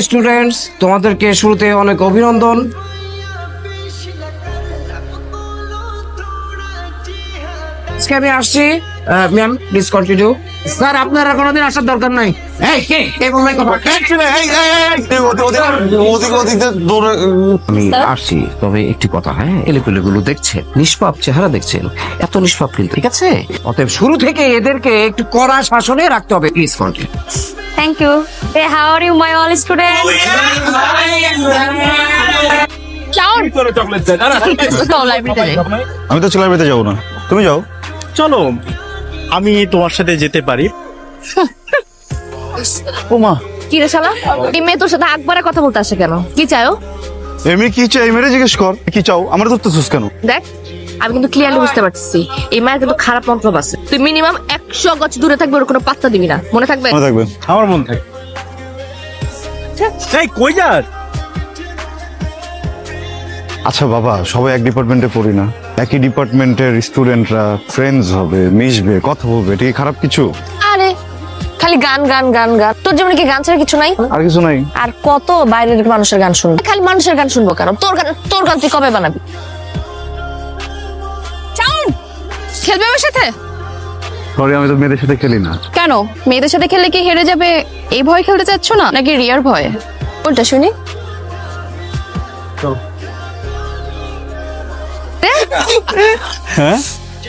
Students, তোমাদেরকে শুরুতে অনেক অভিনন্দন। আজকে আমি আসছি। Ma'am please continue. স্যার আপনার আর কোনোদিন আসার দরকার নাই। এই কে এই বললাই কথা। আমি আসছি, তবে একটি কথা, হ্যাঁ, এলেগুলো দেখছেন, নিষ্পাপ চেহারা দেখছেন, এত নিষ্পাপ কিন্তু, ঠিক আছে? অতএব শুরু থেকে এদেরকে একটু কড়া শাসনে রাখতে হবে। Please continue. Thank you. Hey, how are you, my all students? Ciao. আমি তো লাইব্রেরিতে যাবো না, তুমি যাও। চলো আমি তোমার সাথে যেতে পারি। ও মা, কি রে শালা? এই মেয়ে তোর সাথে একবারে কথা বলতে আসে কেন? কি চাও? এমনি কি চাই মেরে জিজ্ঞেস কর, কি চাও? আমার তো সুস কেন? দেখ, আমি কিন্তু ক্লিয়ারলি বুঝতে পারতেছি এই মায়ের কিন্তু খারাপ মন্তব্য আছে। তুই মিনিমাম 100 গজ দূরে থাকবে, ওর কোনো পাত্তা দিবি না, মনে থাকবে? মনে থাকবে। আমার মন থাকে। এই কই যাস? আচ্ছা বাবা, সবাই এক ডিপার্টমেন্টে পড়ি না? একই ডিপার্টমেন্টের স্টুডেন্টরা ফ্রেন্ডস হবে, মিশবে, কথা বলবে, এটা কি খারাপ কিছু? আরে খালি গান গান গান গান, তোর জীবনে কি গান ছাড়া কিছু নাই? আর কিছু নাই। আর কত বাইরের মানুষের গান শুনবো? খালি মানুষের গান শুনবো কেন? তোর গান তুই কবে বানাবি? চাউন খেলবে আমার সাথে? সরি, আমি তো মেয়েদের সাথে খেলি না। কেন? মেয়েদের সাথে খেললে কি হেরে যাবে এই ভয় খেলতে চাচ্ছ না, নাকি রিয়ার ভয়? কোনটা শুনি? হ্যাঁ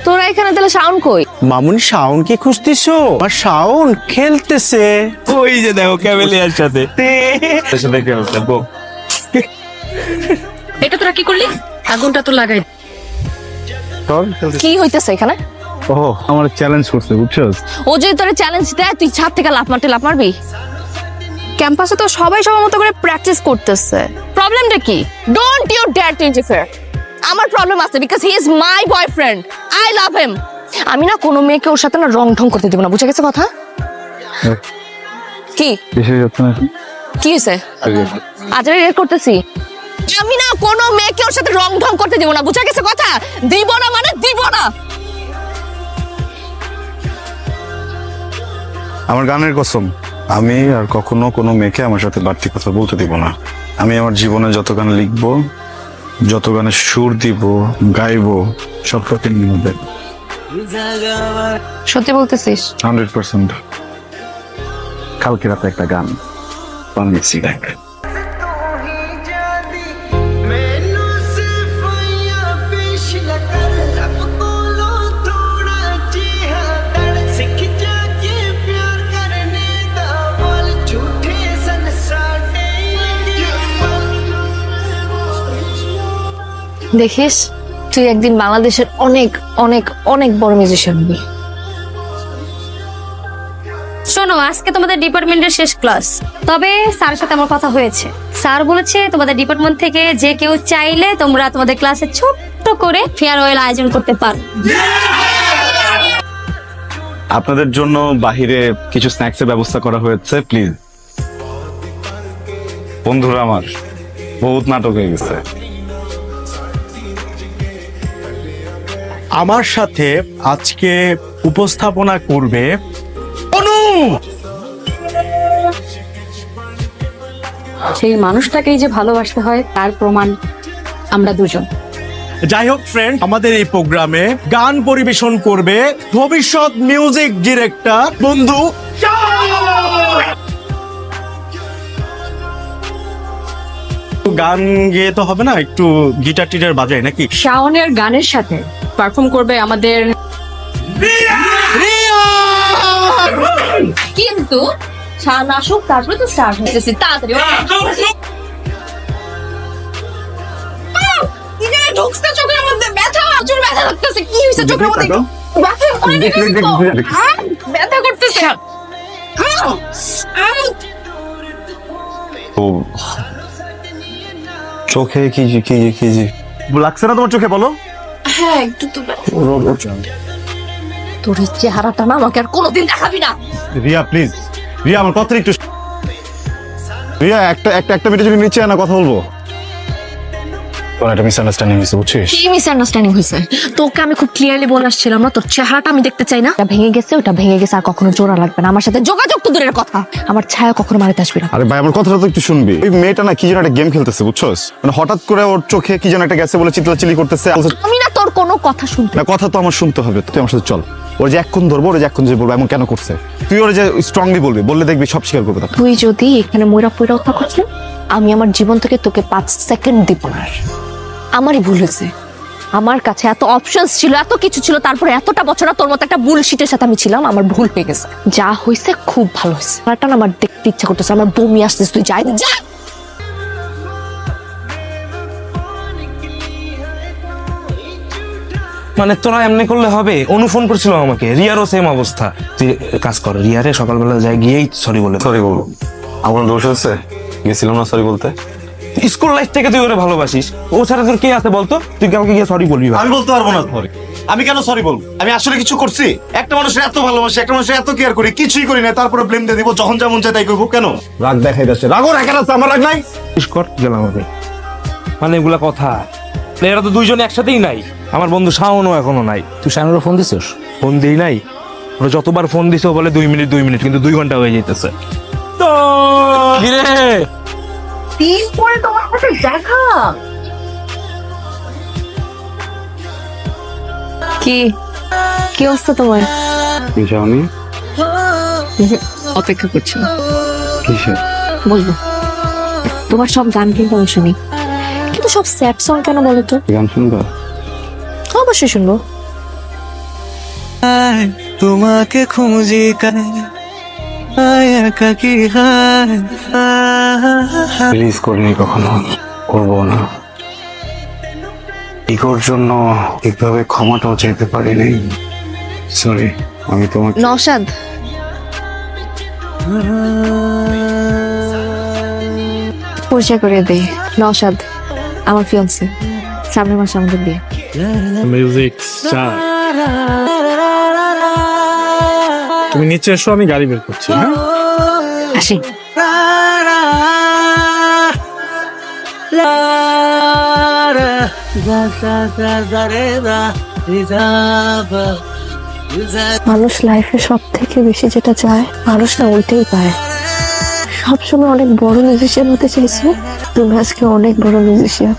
তোরা এখানে তাহলে সাউন্ড কই? মামুনি শাওন কি খুঁজতেছো? আর শাওন খেলতেছে ওই যে দেখো ক্যামেলিয়ার সাথে। এটা তোরা কি করলি? আগুনটা তো লাগাই। তোর কি হইতেছে এখানে? ও আমার চ্যালেঞ্জ করছে, বুঝছস? ও যদি তোরে চ্যালেঞ্জ দেয়, তুই ছাদ থেকে লাফ মারবি? ক্যাম্পাসে তো সবাই সবার মতো করে প্র্যাকটিস করতেছে, প্রবলেমটা কি? Don't you dare to interfere. আমার প্রবলেম আছে, because he is my boyfriend, I love him. আমি না কোনো মেয়েকে ওর সাথে না রং ঢং করতে দেব না, বুঝে গেছে কথা? কি বেশি যাচ্ছে না। কি হয়েছে? আজ আমি রেড করতেছি। আমি না কোনো মেয়েকে ওর সাথে রং ঢং করতে দেব না, বুঝে গেছে কথা? দিব না মানে দিব না। আমার গানের কসম, আমি আর কখনো কোনো মেয়েকে আমার সাথে বাড়তি কথা বলতে দিব না। আমি আমার জীবনে যত গান লিখবো, যত গানে সুর দিব, গাইবো, সব প্রতিদিন হবে। সত্যি বলতেছিস? 100%। কালকে রাতে একটা গান বানিয়েছি, দেখ। দেখিস, তুই একদিন বাংলাদেশের অনেক অনেক অনেক বড় মিউজিশিয়ান হবি। শোনো, আজকে তোমাদের ডিপার্টমেন্টের শেষ ক্লাস, তবে স্যারের সাথে আমার কথা হয়েছে। স্যার বলেছে তোমাদের ডিপার্টমেন্ট থেকে যে কেউ চাইলে তোমরা তোমাদের ক্লাসে ছোট্ট করে ফেয়ারওয়েল আয়োজন করতে পারো। আপনাদের জন্য বাহিরে কিছু স্ন্যাক্সের ব্যবস্থা করা হয়েছে, প্লিজ। বন্ধুরা আমার বহুত নাটক হয়ে গেছে। আমার সাথে আজকে উপস্থাপনা করবে অনু। সেই মানুষটাকেই যে ভালোবাসতে হয় তার প্রমাণ আমরা দুজন। যাই হোক ফ্রেন্ড, আমাদের এই প্রোগ্রামে গান পরিবেশন করবে ভবিষ্যৎ মিউজিক ডিরেক্টর বন্ধু। গান গেয়ে তো হবে না, একটু গিটার টিটার বাজায় নাকি? শাওনের গানের সাথে পারফর্ম করবে আমাদের, কিন্তু শাওন আসুক তারপরে তো স্টার্ট হইতেছে। তাড়াতাড়ি ঢুকছে চোখের মধ্যে, ব্যথা, প্রচুর ব্যথা লাগতেছে। কি হয়েছে চোখের মধ্যে? ব্যথা ব্যথা করতেছে। ও চোখে কি কি কি লাগছে না তোমার চোখে? বলো। হ্যাঁ একটু তো। তোর এই চেহারাটা না আমাকে আর কোনোদিন দেখাবি না। রিয়া প্লিজ, রিয়া আমার কথা একটু। রিয়া একটা মিনিট যদি নিচে না কথা বলবো। কোন একটা মিসআন্ডারস্ট্যান্ডিং হয়েছে বুঝছিস? কি মিসআন্ডারস্ট্যান্ডিং হয়েছে? তোকে আমি খুব ক্লিয়ারলি বলে আসছিলাম না, তোর চেহারাটা আমি দেখতে চাই না। ওটা ভেঙে গেছে, ওটা ভেঙে গেছে, আর কখনো জোড়া লাগবে না। আমার সাথে যোগাযোগ তো দূরের কথা, আমার ছায়া কখনো মারিতে আসবি না। আরে ভাই আমার কথাটা তো একটু শুনবি। ওই মেয়েটা না কি যেন একটা গেম খেলতেছে বুঝছস, মানে হঠাৎ করে ওর চোখে কি যেন একটা গেছে বলে চিল্লাচিল্লি করতেছে। আমি না তোর কোনো কথা শুনতে। না কথা তো আমার শুনতে হবে, তুই আমার সাথে চল। ওর যে এক্ষণ ধরবো, ওর যে এক্ষণ যে বলবো এমন কেন করছে, তুই ওর যে স্ট্রংলি বলবি, বললে দেখবি সব স্বীকার করবে তখন। তুই যদি এখানে ময়রা পয়রা কথা করছিস, আমি আমার জীবন থেকে তোকে 5 সেকেন্ড দিব না। আমারই ভুল হয়েছে, আমার কাছে এত অপশনস ছিল, এত কিছু ছিল, তারপরে এতটা বছর তোর মতো একটা বুলশিটের সাথে আমি ছিলাম। আমার ভুল হয়ে গেছে, যা হয়েছে খুব ভালো হয়েছে। আমার দেখতে ইচ্ছা করতেছে, আমার বমি আসতেছে। তুই যাই যা। মানে তোরা এমনি করলে হবে? অনু ফোন করছিল আমাকে, রিয়ারও সেম অবস্থা। তুই কাজ কর, রিয়ারে সকালবেলা যাই গিয়েই সরি বলে। সরি বলবো? আমার দোষ আছে, গেছিলাম না সরি বলতে। স্কুল লাইফ থেকে তুই ওরে ভালোবাসিস, ও ছাড়া তোর কে আছে বলতো? তুই কাউকে গিয়ে সরি বলবি? আমি বলতে পারবো না সরি। আমি কেন সরি বলবো? আমি আসলে কিছু করছি? একটা মানুষের এত ভালোবাসি, একটা মানুষের এত কেয়ার করি, কিছুই করি না, তারপরে ব্লেম দিয়ে দিব, যখন যেমন চাই তাই করবো। কেন রাগ দেখাই যাচ্ছে? রাগও রাখেন আছে, আমার রাগ নাই। কর গেলাম আমি। মানে এগুলা কথা, এরা তো দুইজনে একসাথেই নাই। আমার বন্ধু শাওনও এখনো নাই। তুই শানুরও ফোন দিছিস? ফোন দিই নাই, ওরা যতবার ফোন দিছে ও বলে 2 মিনিট 2 মিনিট, কিন্তু 2 ঘন্টা হয়ে যেতেছে। তো কিরে দিন পরে তোমার সাথে দেখা। কি কি অবস্থা তোমার? যাওনি? অপেক্ষা করছি, কিসে? বলবো। তোমার সব গান কিন্তু আমি শুনি, কিন্তু সব স্যাড সং কেন বলো তো? গান শুনবা? অবশ্যই শুনবো। তোমাকে খুঁজি রিলিজ করিনি কখনো, করবো না। ইগোর জন্য ঠিকভাবে ক্ষমাটাও চাইতে পারিনি। সরি, আমি তোমাকে নওশাদ, পরিচয় করে দেই। নওশাদ আমার ফিয়ান্সে, সামনের মাসে আমাদের বিয়ে। মিউজিক স্টার, তুমি নিচে এসো, আমি গাড়ি বের করছি। হ্যাঁ আসি। মানুষ লাইফে সব থেকে বেশি যেটা চায়, মানুষ না ওইটাই পায়। সবসময় অনেক বড় মিউজিশিয়ান হতে চাইছো, তুমি আজকে অনেক বড় মিউজিশিয়ান।